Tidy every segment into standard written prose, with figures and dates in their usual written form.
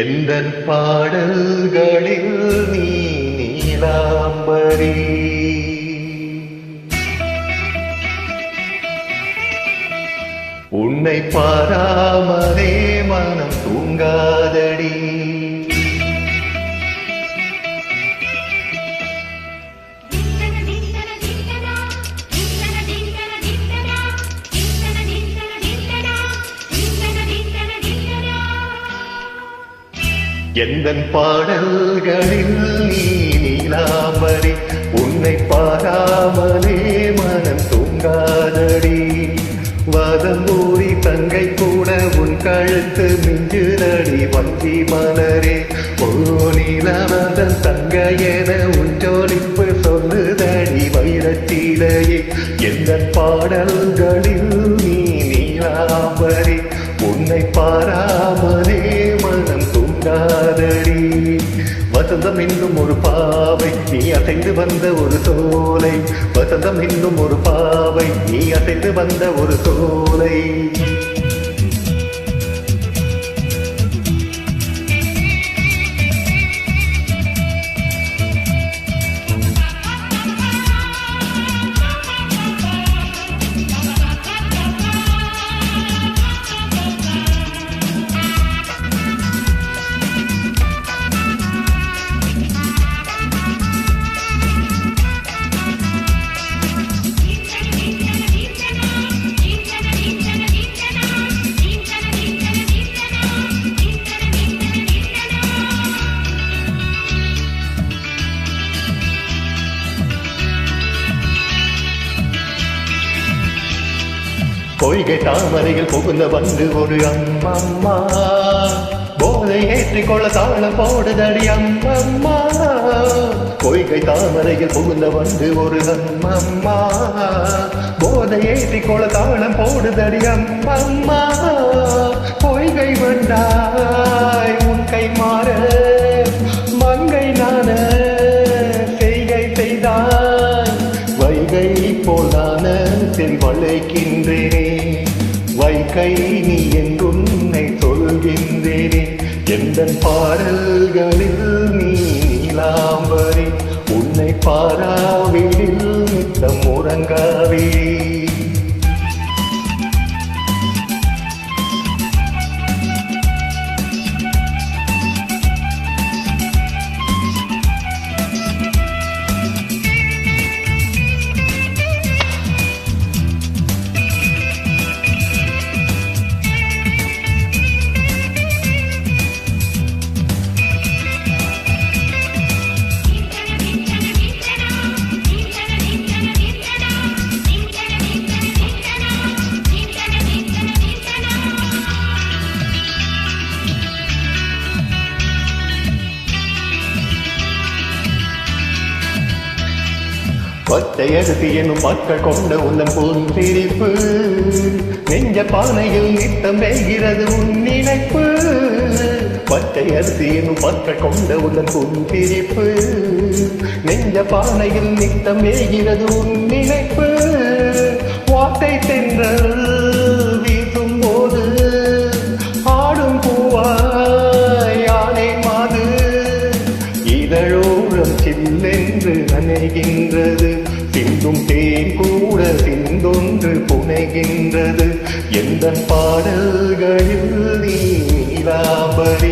எந்தன் பாடல்களில் நீ நீலாம்பரி, உன்னை பாராமலே மனம் தூங்காதடி. எந்தன் பாடல்களில் நீ நீலாம்பரி, உன்னை பாராமலே மனம் தூங்காதடி. வதம்பூரி தங்கை கூட உன் கழுத்து மிஞ்சுதடி வஞ்சி மலரே. ஓ நீலவதன் தங்கை என உன் ஜோலிப்பு சொல்லுதடி வைரச்சீலையே. எந்தன் பாடல்களில் நீ நீலாம்பரி, உன்னை பாராமலே மனம் தூங்காதடி. வசந்தம் இன்னும் ஒரு பாவை, நீ அசைந்து வந்த ஒரு சோலை. வசந்தம் இன்னும் ஒரு பாவை, நீ அசைந்து வந்த ஒரு சோலை. பொய்கை தாமரையில் புகுந்த வந்து ஒரு அம்மம்மா, போதை ஏற்றிக்கொள்ள தாளம் போடுதடி அம்மம்மா. பொய்கை தாமரையில் புகுந்த வந்து ஒரு அம்மம்மா, போதை ஏற்றிக்கொள்ள தாளம் போடுதடி அம்மம்மா. பொய்கை வந்தாய் உன் கை மாற, மங்கை நான செய்கை செய்தாய். வைகை போலான செல்வழைக்கின்றேனே, வைகை நீ என்றுன்னை சொல்கின்றேனே. எந்தன் பாடல்களில் நீ நீலாம்பரி, உன்னை பாராவிடில் நித்தம் உறங்காவே. பச்சை அரிசி எனும் மக்கள் கொண்ட உந்தன் புன்சிரிப்பு, நெஞ்ச பானையில் நித்தம் வேகிறது உன் நினைப்பு. பச்சை அரிசி எனும் மக்கள் கொண்ட உந்தன் புன்சிரிப்பு, நெஞ்ச பானையில் நித்தம் வேகிறது உன் நினைப்பு. வார்த்தை தென்றல் வீசும் போது ஆடும் பூவாய் ஆனை மாது, இதழோரம் சில்லென்று நனைகின்றது. சிந்தும் தேன் கூட சிந்தொன்று புனைகின்றது. எந்தன் பாடல்களில் நீ நீலாம்பரி,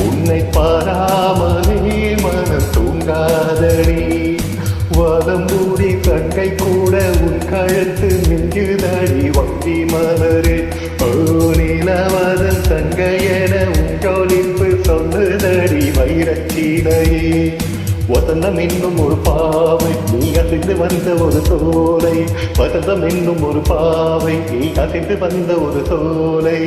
உன்னை பாராமலே மனம் தூங்காதடி. வதம்பூரி தங்கை கூட உன் கழுத்து மிஞ்சுதடி வஞ்சி மலரே. ஓ நீலவதன் தங்கை என உன் ஜோலிப்பு சொல்லுதடி வைரச்சீலையே. வசந்தம் இன்னும் ஒரு பாவை, நீ அசைந்து வந்த ஒரு சோலை. வசந்தம் இன்னும் ஒரு பாவை, நீ அசைந்து வந்த ஒரு சோலை.